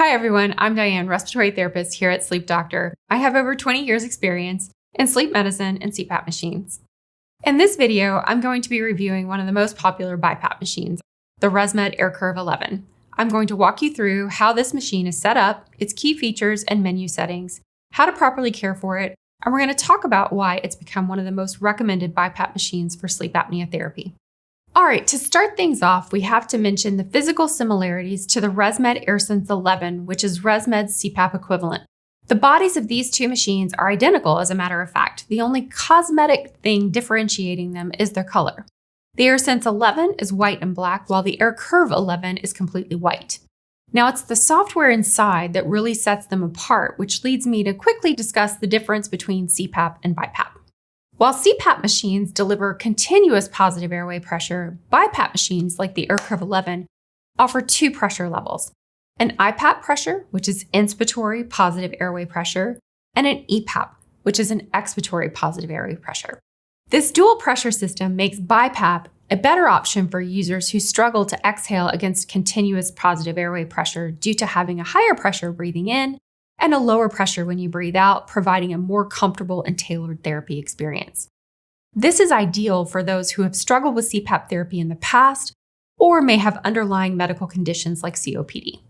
Hi everyone, I'm Diane, respiratory therapist here at Sleep Doctor. I have over 20 years experience in sleep medicine and CPAP machines. In this video, I'm going to be reviewing one of the most popular BiPAP machines, the ResMed AirCurve 11. I'm going to walk you through how this machine is set up, its key features and menu settings, how to properly care for it, and we're going to talk about why it's become one of the most recommended BiPAP machines for sleep apnea therapy. All right, to start things off, we have to mention the physical similarities to the ResMed AirSense 11, which is ResMed's CPAP equivalent. The bodies of these two machines are identical, as a matter of fact. The only cosmetic thing differentiating them is their color. The AirSense 11 is white and black, while the AirCurve 11 is completely white. Now, it's the software inside that really sets them apart, which leads me to quickly discuss the difference between CPAP and BiPAP. While CPAP machines deliver continuous positive airway pressure, BiPAP machines like the AirCurve 11 offer two pressure levels: an IPAP pressure, which is inspiratory positive airway pressure, and an EPAP, which is an expiratory positive airway pressure. This dual pressure system makes BiPAP a better option for users who struggle to exhale against continuous positive airway pressure due to having a higher pressure breathing in and a lower pressure when you breathe out, providing a more comfortable and tailored therapy experience. This is ideal for those who have struggled with CPAP therapy in the past or may have underlying medical conditions like COPD.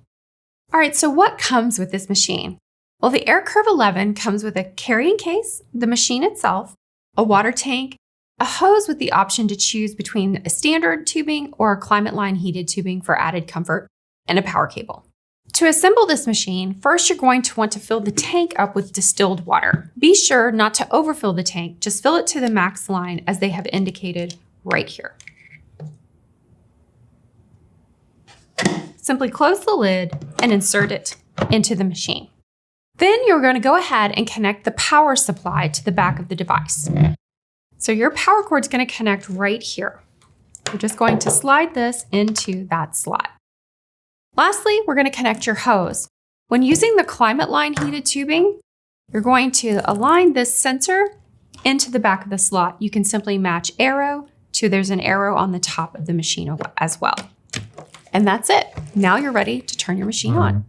All right, so what comes with this machine? Well, the AirCurve 11 comes with a carrying case, the machine itself, a water tank, a hose with the option to choose between a standard tubing or a climate line heated tubing for added comfort, and a power cable. To assemble this machine, first you're going to want to fill the tank up with distilled water. Be sure not to overfill the tank, just fill it to the max line as they have indicated right here. Simply close the lid and insert it into the machine. Then you're going to go ahead and connect the power supply to the back of the device. So your power cord is going to connect right here. You're just going to slide this into that slot. Lastly, we're going to connect your hose. When using the climate line heated tubing, you're going to align this sensor into the back of the slot. You can simply match arrow to there's an arrow on the top of the machine as well. And that's it. Now you're ready to turn your machine on.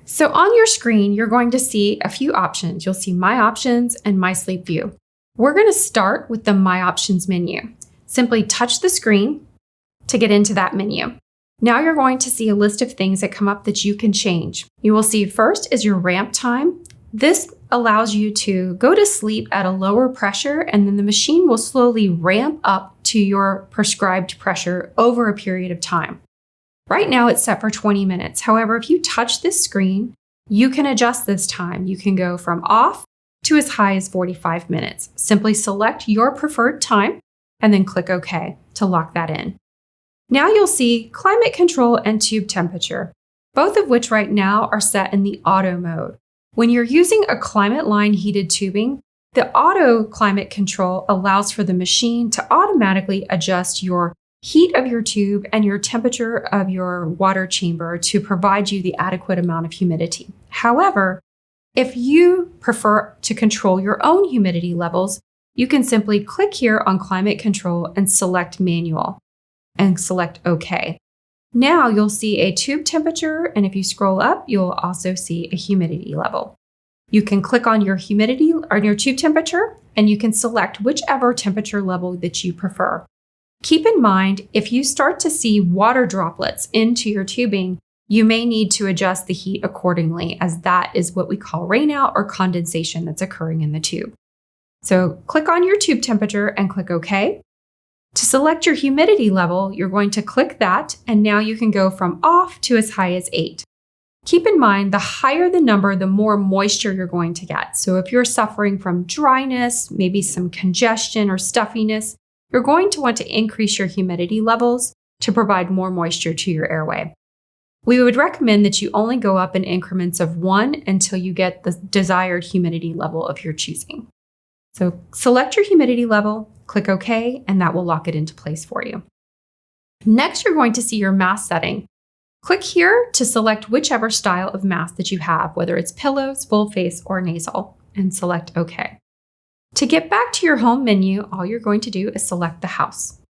So on your screen, you're going to see a few options. You'll see My Options and My Sleep View. We're going to start with the My Options menu. Simply touch the screen to get into that menu. Now you're going to see a list of things that come up that you can change. You will see first is your ramp time. This allows you to go to sleep at a lower pressure, and then the machine will slowly ramp up to your prescribed pressure over a period of time. Right now it's set for 20 minutes. However, if you touch this screen, you can adjust this time. You can go from off to as high as 45 minutes. Simply select your preferred time and then click OK to lock that in. Now you'll see climate control and tube temperature, both of which right now are set in the auto mode. When you're using a climate line heated tubing, the auto climate control allows for the machine to automatically adjust your heat of your tube and your temperature of your water chamber to provide you the adequate amount of humidity. However, if you prefer to control your own humidity levels, you can simply click here on climate control and select manual and select OK. Now you'll see a tube temperature, and if you scroll up, you'll also see a humidity level. You can click on your humidity or your tube temperature, and you can select whichever temperature level that you prefer. Keep in mind, if you start to see water droplets into your tubing, you may need to adjust the heat accordingly, as that is what we call rainout or condensation that's occurring in the tube. So click on your tube temperature and click OK. To select your humidity level, you're going to click that, and now you can go from off to as high as 8. Keep in mind, the higher the number, the more moisture you're going to get. So if you're suffering from dryness, maybe some congestion or stuffiness, you're going to want to increase your humidity levels to provide more moisture to your airway. We would recommend that you only go up in increments of 1 until you get the desired humidity level of your choosing. So select your humidity level, click OK, and that will lock it into place for you. Next, you're going to see your mask setting. Click here to select whichever style of mask that you have, whether it's pillows, full face, or nasal, and select OK. To get back to your home menu, all you're going to do is select the house.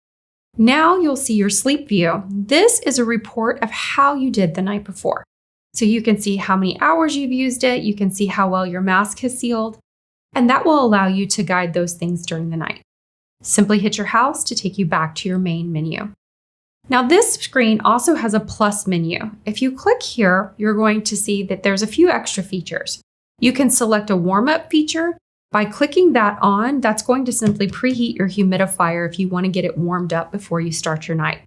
Now you'll see your sleep view. This is a report of how you did the night before. So you can see how many hours you've used it, you can see how well your mask has sealed, and that will allow you to guide those things during the night. Simply hit your house to take you back to your main menu. Now this screen also has a plus menu. If you click here, you're going to see that there's a few extra features. You can select a warm-up feature. By clicking that on, that's going to simply preheat your humidifier if you want to get it warmed up before you start your night.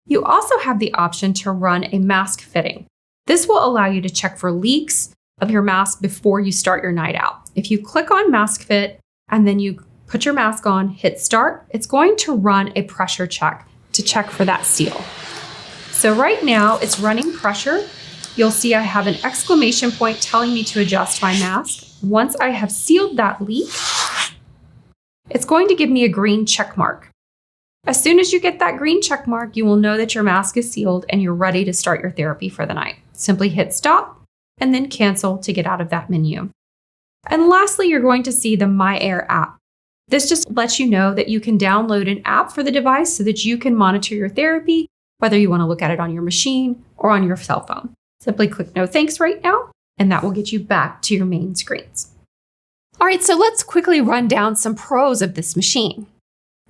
You also have the option to run a mask fitting. This will allow you to check for leaks of your mask before you start your night out. If you click on mask fit and then you put your mask on, hit start, it's going to run a pressure check to check for that seal. So right now it's running pressure. You'll see I have an exclamation point telling me to adjust my mask. Once I have sealed that leak, it's going to give me a green check mark. As soon as you get that green check mark, you will know that your mask is sealed and you're ready to start your therapy for the night. Simply hit stop and then cancel to get out of that menu. And lastly, you're going to see the myAir app. This just lets you know that you can download an app for the device so that you can monitor your therapy, whether you want to look at it on your machine or on your cell phone. Simply click no thanks right now, and that will get you back to your main screens. All right, so let's quickly run down some pros of this machine.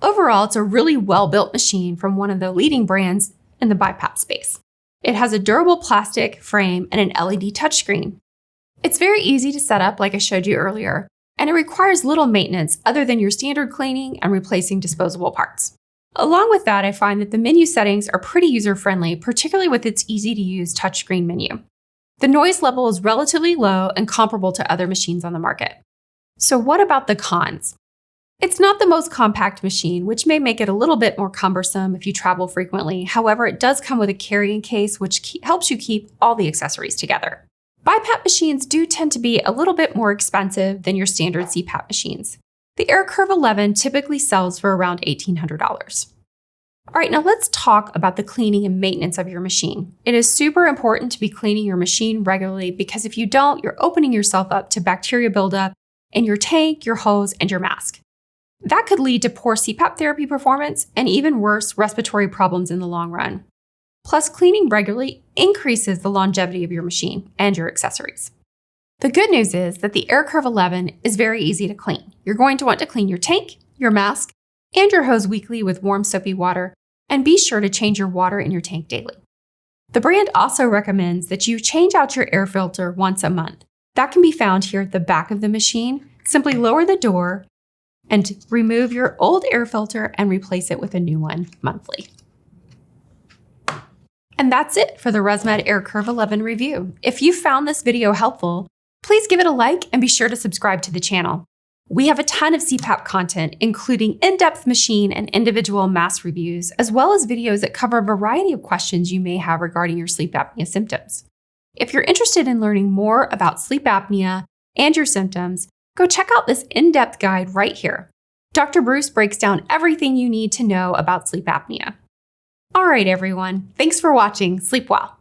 Overall, it's a really well-built machine from one of the leading brands in the BiPAP space. It has a durable plastic frame and an LED touchscreen. It's very easy to set up like I showed you earlier, and it requires little maintenance other than your standard cleaning and replacing disposable parts. Along with that, I find that the menu settings are pretty user-friendly, particularly with its easy-to-use touchscreen menu. The noise level is relatively low and comparable to other machines on the market. So what about the cons? It's not the most compact machine, which may make it a little bit more cumbersome if you travel frequently. However, it does come with a carrying case, which helps you keep all the accessories together. BiPAP machines do tend to be a little bit more expensive than your standard CPAP machines. The AirCurve 11 typically sells for around $1,800. All right, now let's talk about the cleaning and maintenance of your machine. It is super important to be cleaning your machine regularly because if you don't, you're opening yourself up to bacteria buildup in your tank, your hose, and your mask. That could lead to poor CPAP therapy performance and even worse, respiratory problems in the long run. Plus, cleaning regularly increases the longevity of your machine and your accessories. The good news is that the AirCurve 11 is very easy to clean. You're going to want to clean your tank, your mask, and your hose weekly with warm soapy water, and be sure to change your water in your tank daily. The brand also recommends that you change out your air filter once a month. That can be found here at the back of the machine. Simply lower the door and remove your old air filter and replace it with a new one monthly. And that's it for the ResMed AirCurve 11 review. If you found this video helpful, please give it a like and be sure to subscribe to the channel. We have a ton of CPAP content, including in-depth machine and individual mask reviews, as well as videos that cover a variety of questions you may have regarding your sleep apnea symptoms. If you're interested in learning more about sleep apnea and your symptoms, go check out this in-depth guide right here. Dr. Bruce breaks down everything you need to know about sleep apnea. All right, everyone. Thanks for watching. Sleep well.